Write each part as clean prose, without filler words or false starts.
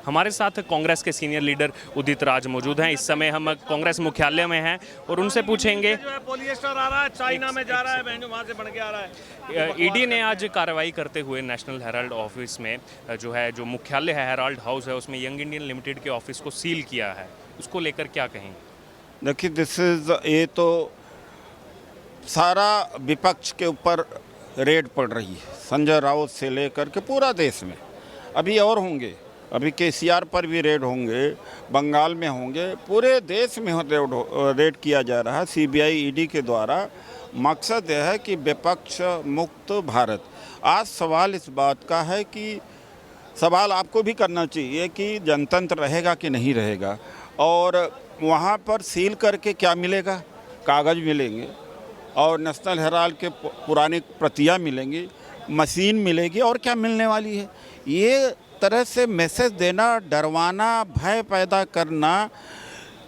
हमारे साथ कांग्रेस के सीनियर लीडर उदित राज मौजूद हैं। इस समय हम कांग्रेस मुख्यालय में हैं और उनसे पूछेंगे। पॉलिएस्टर आ रहा है, चाइना में जा रहा है, वहां से बन के आ रहा है। ईडी ने आज कार्रवाई करते हुए नेशनल हेराल्ड ऑफिस में जो मुख्यालय है, हेराल्ड हाउस है, उसमें यंग इंडियन लिमिटेड के ऑफिस को सील किया है। उसको लेकर क्या कहेंगे? देखिए, ये तो सारा विपक्ष के ऊपर रेड पड़ रही है, संजय राउत से लेकर के पूरा देश में। अभी और होंगे, अभी केसीआर पर भी रेड होंगे, बंगाल में होंगे, पूरे देश में रेड किया जा रहा है सीबीआई ईडी के द्वारा। मकसद यह है कि विपक्ष मुक्त भारत। आज सवाल इस बात का है कि सवाल आपको भी करना चाहिए कि जनतंत्र रहेगा कि नहीं रहेगा, और वहाँ पर सील करके क्या मिलेगा? कागज़ मिलेंगे और नेशनल हेराल्ड के पुरानी प्रतियाँ मिलेंगी, मशीन मिलेगी, और क्या मिलने वाली है? ये तरह से मैसेज देना, डरवाना, भय पैदा करना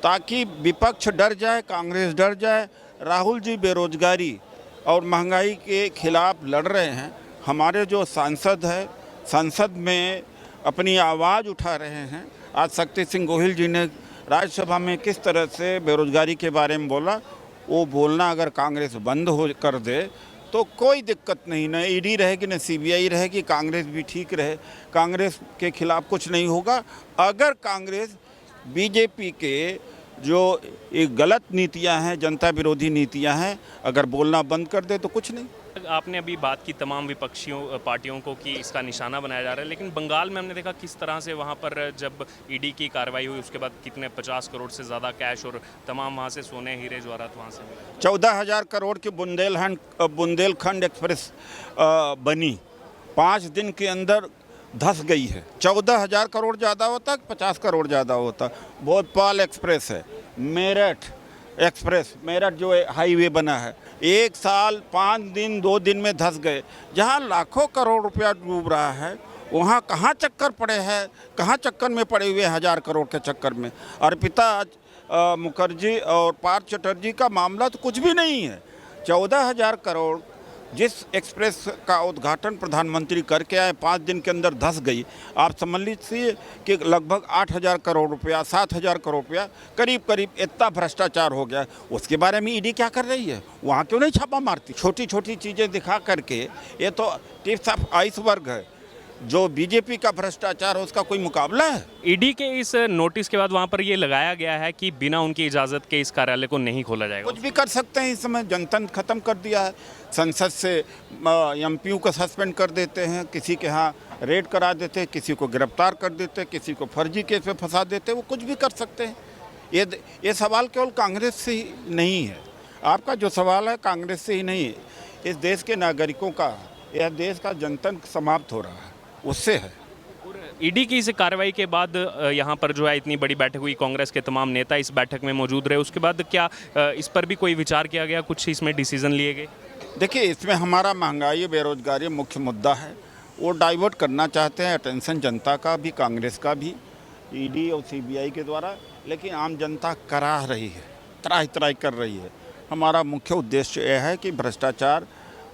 ताकि विपक्ष डर जाए, कांग्रेस डर जाए। राहुल जी बेरोजगारी और महंगाई के खिलाफ लड़ रहे हैं। हमारे जो सांसद हैं, संसद में अपनी आवाज़ उठा रहे हैं। आज शक्ति सिंह गोहिल जी ने राज्यसभा में किस तरह से बेरोजगारी के बारे में बोला, वो बोलना अगर कांग्रेस बंद हो कर दे तो कोई दिक्कत नहीं, न ईडी रहेगी न सीबीआई रहेगी, कांग्रेस भी ठीक रहे, कांग्रेस के खिलाफ कुछ नहीं होगा। अगर कांग्रेस बीजेपी के जो एक गलत नीतियां हैं, जनता विरोधी नीतियां हैं, अगर बोलना बंद कर दे तो कुछ नहीं। आपने अभी बात की तमाम विपक्षियों पार्टियों को कि इसका निशाना बनाया जा रहा है, लेकिन बंगाल में हमने देखा किस तरह से वहाँ पर जब ईडी की कार्रवाई हुई उसके बाद कितने 50 करोड़ से ज़्यादा कैश और तमाम वहाँ से सोने हीरे जवाहरात वहाँ से 14,000 करोड़ की बुंदेलखंड एक्सप्रेस बनी, 5 दिन के अंदर धंस गई है। 14,000 करोड़ ज़्यादा होता, 50 करोड़ ज़्यादा होता। भोपाल एक्सप्रेस है, मेरठ एक्सप्रेस, मेरठ जो हाईवे बना है, 1 साल 5 दिन 2 दिन में धंस गए। जहाँ लाखों करोड़ रुपया डूब रहा है, वहाँ कहाँ चक्कर पड़े हैं, कहाँ चक्कर में पड़े हुए 1,000 करोड़ के चक्कर में। अर्पिता मुखर्जी और पार्थ चटर्जी का मामला तो कुछ भी नहीं है। 14,000 करोड़ जिस एक्सप्रेस का उद्घाटन प्रधानमंत्री करके आए, 5 दिन के अंदर धंस गई। आप समझ लीजिए कि लगभग 8,000 करोड़ रुपया, 7,000 करोड़ रुपया, करीब इतना भ्रष्टाचार हो गया। उसके बारे में ईडी क्या कर रही है? वहाँ क्यों नहीं छापा मारती? छोटी छोटी चीज़ें दिखा करके, ये तो टिप्स ऑफ आइसबर्ग है। जो बीजेपी का भ्रष्टाचार है उसका कोई मुकाबला है? ईडी के इस नोटिस के बाद वहाँ पर ये लगाया गया है कि बिना उनकी इजाज़त के इस कार्यालय को नहीं खोला जाएगा। कुछ भी कर सकते हैं। इस समय जनतंत्र खत्म कर दिया है। संसद से एमपीओ को सस्पेंड कर देते हैं, किसी के यहाँ रेड करा देते हैं, किसी को गिरफ्तार कर देते हैं, किसी को फर्जी केस में फंसा देते हैं। वो कुछ भी कर सकते हैं। ये सवाल केवल कांग्रेस से ही नहीं है। आपका जो सवाल है कांग्रेस से ही नहीं है, इस देश के नागरिकों का, यह देश का जनतंत्र समाप्त हो रहा है, उससे है। ईडी की इस कार्रवाई के बाद यहाँ पर जो है इतनी बड़ी बैठक हुई, कांग्रेस के तमाम नेता इस बैठक में मौजूद रहे, उसके बाद क्या इस पर भी कोई विचार किया गया, कुछ इसमें डिसीजन लिए गए? देखिए, इसमें हमारा महंगाई बेरोजगारी मुख्य मुद्दा है। वो डाइवर्ट करना चाहते हैं अटेंशन जनता का भी, कांग्रेस का भी, ईडी और सीबीआई के द्वारा, लेकिन आम जनता कराह रही है, त्राही त्राही कर रही है। हमारा मुख्य उद्देश्य यह है कि भ्रष्टाचार,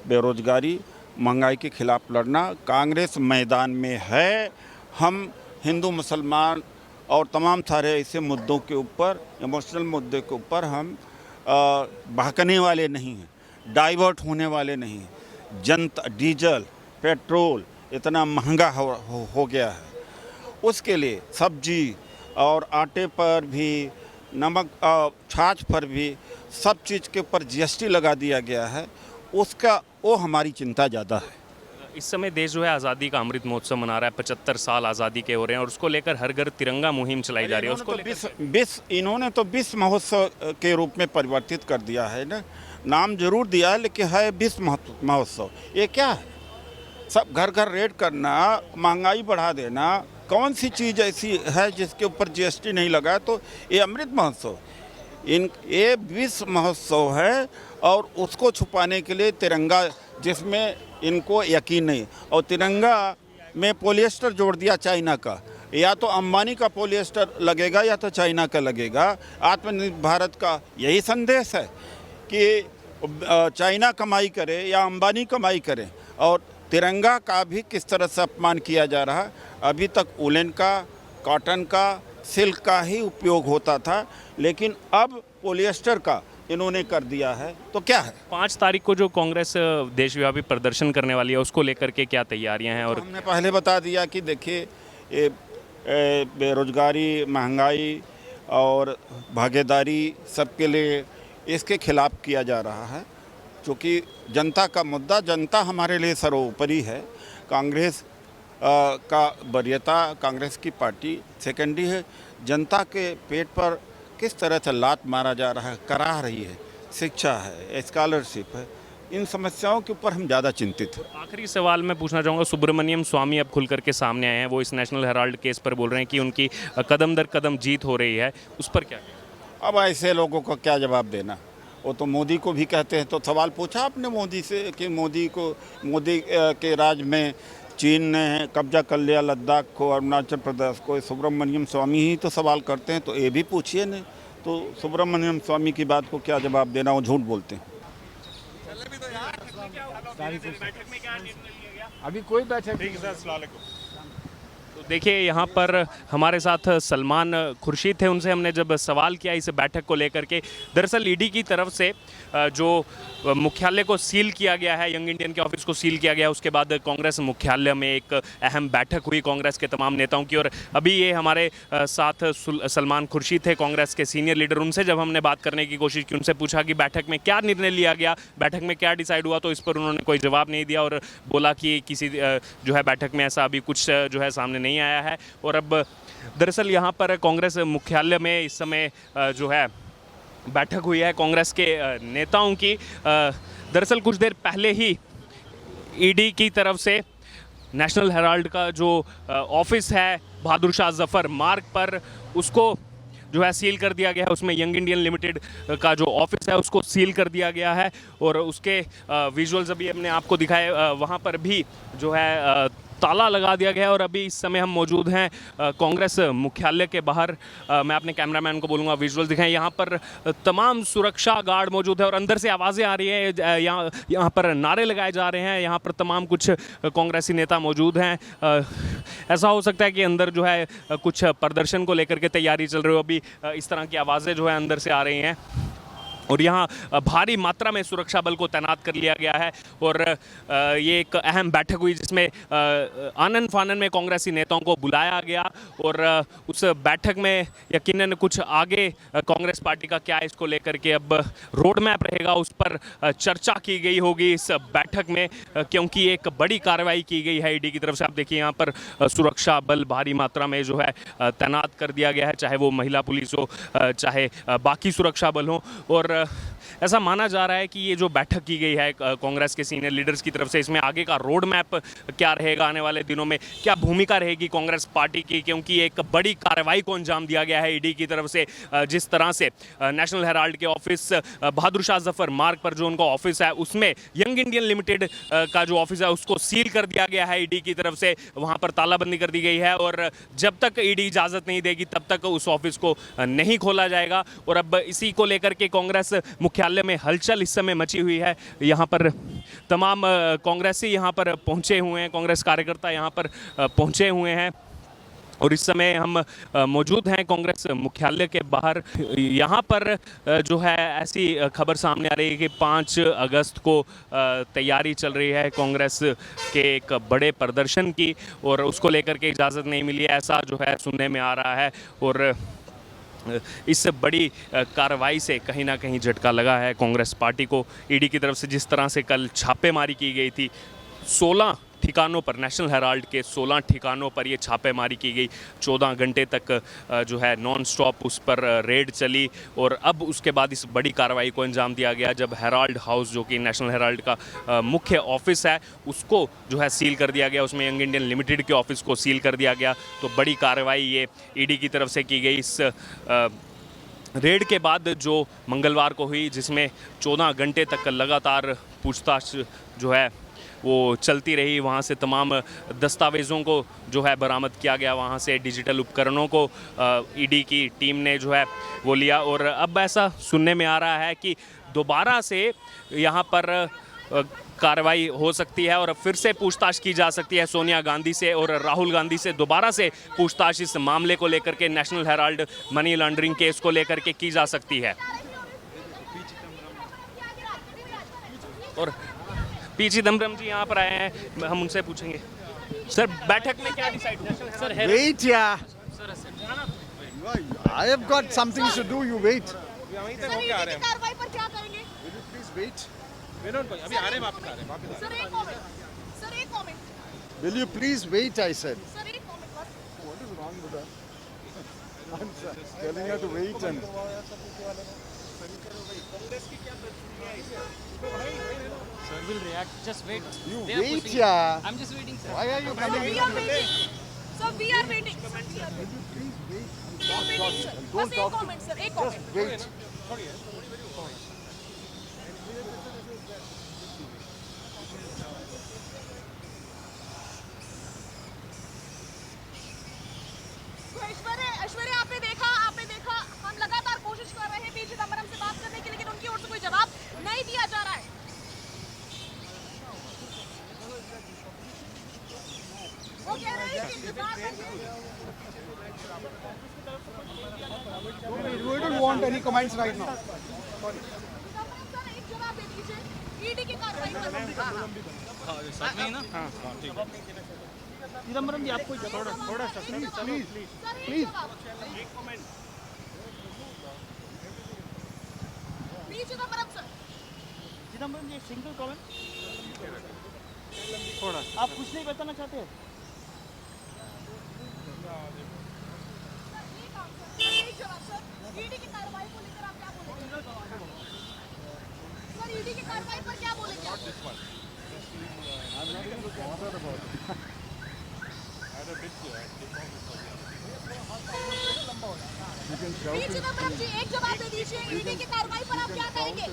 बेरोजगारी, महंगाई के खिलाफ लड़ना। कांग्रेस मैदान में है। हम हिंदू मुसलमान और तमाम सारे ऐसे मुद्दों के ऊपर, इमोशनल मुद्दे के ऊपर हम बहकने वाले नहीं हैं, डाइवर्ट होने वाले नहीं हैं। जनता, डीजल, पेट्रोल इतना महंगा हो गया है, उसके लिए सब्जी और आटे पर भी, नमक, छाछ पर भी, सब चीज़ के ऊपर जीएसटी लगा दिया गया है। वो हमारी चिंता ज़्यादा है। इस समय देश जो है आज़ादी का अमृत महोत्सव मना रहा है, 75 साल आज़ादी के हो रहे हैं और उसको लेकर हर घर तिरंगा मुहिम चलाई जा रही है। उसको इन्होंने तो विश्व महोत्सव के रूप में परिवर्तित कर दिया है ना। नाम जरूर दिया है लेकिन है विश्व महोत्सव। ये क्या है? सब घर घर रेड करना, महंगाई बढ़ा देना। कौन सी चीज़ ऐसी है जिसके ऊपर जीएसटी नहीं लगा? तो ये अमृत महोत्सव, ये विश्व महोत्सव है और उसको छुपाने के लिए तिरंगा, जिसमें इनको यकीन नहीं, और तिरंगा में पॉलिएस्टर जोड़ दिया चाइना का। या तो अंबानी का पॉलिएस्टर लगेगा या तो चाइना का लगेगा। आत्मनिर्भर भारत का यही संदेश है कि चाइना कमाई करे या अंबानी कमाई करे। और तिरंगा का भी किस तरह से अपमान किया जा रहा है। अभी तक उलेन का कॉटन का, सिल्क का ही उपयोग होता था, लेकिन अब पॉलिएस्टर का इन्होंने कर दिया है। तो क्या है, 5 तारीख को जो कांग्रेस देशव्यापी प्रदर्शन करने वाली है उसको लेकर के क्या तैयारियां हैं? और हमने पहले बता दिया कि देखिए ये बेरोजगारी, महंगाई और भागीदारी सबके लिए इसके खिलाफ किया जा रहा है, क्योंकि जनता का मुद्दा, जनता हमारे लिए सर्वोपरि है। कांग्रेस का वरीयता, कांग्रेस की पार्टी सेकेंडरी है। जनता के पेट पर किस तरह से लात मारा जा रहा है, कराह रही है, शिक्षा है, स्कॉलरशिप है, इन समस्याओं के ऊपर हम ज़्यादा चिंतित हैं। आखिरी सवाल मैं पूछना चाहूँगा, सुब्रमण्यम स्वामी अब खुल करके सामने आए हैं, वो इस नेशनल हेराल्ड केस पर बोल रहे हैं कि उनकी कदम दर कदम जीत हो रही है, उस पर क्या? अब ऐसे लोगों को क्या जवाब देना, वो तो मोदी को भी कहते हैं। तो सवाल पूछा आपने मोदी से कि मोदी के राज में चीन ने कब्जा कर लिया लद्दाख को, अरुणाचल प्रदेश को, सुब्रमण्यम स्वामी ही तो सवाल करते हैं, तो ये भी पूछिए नहीं। तो सुब्रमण्यम स्वामी की बात को क्या जवाब देना, वो झूठ बोलते हैं। अभी कोई बैठक ठीक है सर, अस्सलाम वालेकुम। तो देखिए यहाँ पर हमारे साथ सलमान खुर्शीद थे, उनसे हमने जब सवाल किया इस बैठक को लेकर के, दरअसल ईडी की तरफ से जो मुख्यालय को सील किया गया है, यंग इंडियन के ऑफिस को सील किया गया है, उसके बाद कांग्रेस मुख्यालय में एक अहम बैठक हुई कांग्रेस के तमाम नेताओं की। और अभी ये हमारे साथ सलमान खुर्शीद थे, कांग्रेस के सीनियर लीडर। उनसे जब हमने बात करने की कोशिश की, उनसे पूछा कि बैठक में क्या निर्णय लिया गया, बैठक में क्या डिसाइड हुआ, तो इस पर उन्होंने कोई जवाब नहीं दिया और बोला कि किसी जो है बैठक में ऐसा अभी कुछ जो है सामने नहीं आया है। और अब दरअसल यहाँ पर कांग्रेस मुख्यालय में इस समय जो है बैठक हुई है कांग्रेस के नेताओं की। दरअसल कुछ देर पहले ही ईडी की तरफ से नेशनल हेराल्ड का जो ऑफिस है बहादुर शाह जफर मार्ग पर, उसको जो है सील कर दिया गया है। उसमें यंग इंडियन लिमिटेड का जो ऑफिस है उसको सील कर दिया गया है और उसके विजुअल्स अभी हमने आपको दिखाए, वहाँ पर भी जो है ताला लगा दिया गया है। और अभी इस समय हम मौजूद हैं कांग्रेस मुख्यालय के बाहर। मैं अपने कैमरामैन को बोलूँगा विजुअल दिखाएं। यहाँ पर तमाम सुरक्षा गार्ड मौजूद है और अंदर से आवाज़ें आ रही हैं, यहाँ पर नारे लगाए जा रहे हैं। यहाँ पर तमाम कुछ कांग्रेसी नेता मौजूद हैं। ऐसा हो सकता है कि अंदर जो है कुछ प्रदर्शन को लेकर के तैयारी चल रही हो। अभी इस तरह की आवाज़ें जो है अंदर से आ रही हैं और यहाँ भारी मात्रा में सुरक्षा बल को तैनात कर लिया गया है। और ये एक अहम बैठक हुई जिसमें आनन फानन में कांग्रेसी नेताओं को बुलाया गया और उस बैठक में यकीनन कुछ आगे कांग्रेस पार्टी का क्या इसको लेकर के अब रोड मैप रहेगा, उस पर चर्चा की गई होगी इस बैठक में, क्योंकि एक बड़ी कार्रवाई की गई है ईडी की तरफ से। आप देखिए यहाँ पर सुरक्षा बल भारी मात्रा में जो है तैनात कर दिया गया है, चाहे वो महिला पुलिस हो, चाहे बाकी सुरक्षा बल हो। और ऐसा माना जा रहा है कि ये जो बैठक की गई है कांग्रेस के सीनियर लीडर्स की तरफ से, इसमें आगे का रोड मैप क्या रहेगा, आने वाले दिनों में क्या भूमिका रहेगी कांग्रेस पार्टी की, क्योंकि एक बड़ी कार्रवाई को अंजाम दिया गया है ईडी की तरफ से। जिस तरह से नेशनल हेराल्ड के ऑफिस बहादुर शाह जफर मार्ग पर जो उनका ऑफिस है, उसमें यंग इंडियन लिमिटेड का जो ऑफिस है उसको सील कर दिया गया है ईडी की तरफ से, वहाँ पर तालाबंदी कर दी गई है और जब तक ईडी इजाज़त नहीं देगी तब तक उस ऑफिस को नहीं खोला जाएगा। और अब इसी को लेकर के कांग्रेस मुख्यालय में हलचल इस समय मची हुई है। यहाँ पर तमाम कांग्रेसी यहाँ पर पहुँचे हुए हैं, कांग्रेस कार्यकर्ता यहाँ पर पहुँचे हुए हैं और इस समय हम मौजूद हैं कांग्रेस मुख्यालय के बाहर। यहाँ पर जो है ऐसी खबर सामने आ रही है कि 5 अगस्त को तैयारी चल रही है कांग्रेस के एक बड़े प्रदर्शन की और उसको लेकर के इजाज़त नहीं मिली है, ऐसा जो है सुनने में आ रहा है। और इस बड़ी कार्रवाई से कहीं ना कहीं झटका लगा है कांग्रेस पार्टी को ईडी की तरफ से। जिस तरह से कल छापेमारी की गई थी 16 ठिकानों पर, नेशनल हेराल्ड के 16 ठिकानों पर ये छापेमारी की गई, 14 घंटे तक जो है नॉन स्टॉप उस पर रेड चली और अब उसके बाद इस बड़ी कार्रवाई को अंजाम दिया गया जब हेराल्ड हाउस, जो कि नेशनल हेराल्ड का मुख्य ऑफिस है, उसको जो है सील कर दिया गया, उसमें यंग इंडियन लिमिटेड के ऑफिस को सील कर दिया गया। तो बड़ी कार्रवाई ये ईडी की तरफ से की गई इस रेड के बाद जो मंगलवार को हुई, जिसमें 14 घंटे तक लगातार पूछताछ जो है वो चलती रही। वहाँ से तमाम दस्तावेज़ों को जो है बरामद किया गया, वहाँ से डिजिटल उपकरणों को ईडी की टीम ने जो है वो लिया। और अब ऐसा सुनने में आ रहा है कि दोबारा से यहाँ पर कार्रवाई हो सकती है और फिर से पूछताछ की जा सकती है सोनिया गांधी से और राहुल गांधी से। दोबारा से पूछताछ इस मामले को लेकर के, national Herald money laundering case को लेकर के की जा सकती है। और पी चिदम्बरम जी यहाँ पर आए हैं, हम उनसे पूछेंगे सर बैठक में क्या डिसाइड सर है? Wait, yeah. I have got something to do. You wait. कार्रवाई पर क्या करेंगे? Will you please wait? अभी आ रहे हैं, वापस आ रहे हैं, वापस आ सर एक कमेंट, सर एक comment, Will you please wait? I said. Sir एक कमेंट बस। What is wrong with her? I'm telling her to wait and. Sir will react. Just wait. You They are wait, pushing. yeah. I'm just waiting, sir. Why are you coming? We are waiting. Sir, we are waiting. Sir, we are waiting. We are waiting, sir. बस एक comment sir, एक comment. Wait. तो ऐश्वर्या आपने देखा, हम लगातार कोशिश कर रहे हैं पी चिदम्बरम से बात करने की, लेकिन उनकी ओर से कोई जवाब नहीं दिया जा रहा है। वो कह रहे हैं कि इंतजार करिए। We don't want any comments right now. Chidambaram sir एक जवाब दे दीजिए ईडी की कार्रवाई पर। साथ में ही ना? हाँ, ठीक है। चिदम्बरम जी आपको थोड़ा सा सर एक जवाब। P Chidambaram sir. चिदम्बरम जी एक सिंगल कमेंट थोड़ा, आप कुछ नहीं बताना चाहते हैं? एक जवाब सर, ईडी की कार्रवाई को लेकर आप क्या बोलेंगे? सर ईडी की कार्रवाई पर क्या बोलेंगे आप? पी चिदम्बरम जी एक जवाब दे दीजिए ईडी की कार्रवाई पर आप क्या कहेंगे?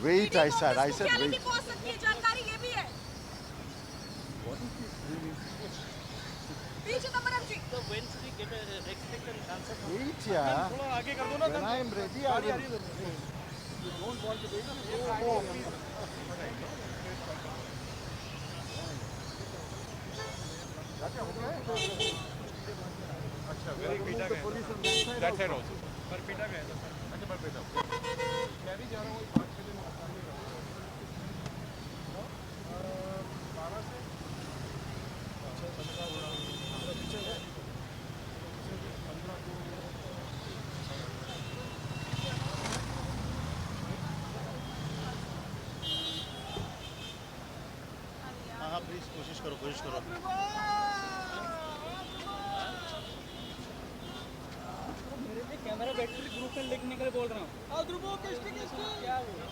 Wait, I said. I said मुख्यालय wait. पहुंच सकती है, जानकारी ये भी है। P Chidambaram ji So when should we get a expect an answer? Wait, yeah. When I am ready, I will. हाँ प्लीज कोशिश करो कैमरा बैटरी ग्रुप में लिखने के लिए बोल रहा हूँ। क्या हुआ?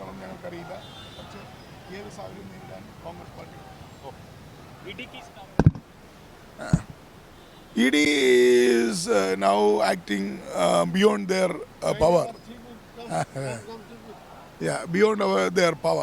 ണം ഞങ്ങൾക്കറിയില്ല പക്ഷേ ഏത് സാഹചര്യം നേരിടാൻ കോൺഗ്രസ് പാർട്ടി ईडी की ED is now acting beyond their power. Yeah, beyond their power.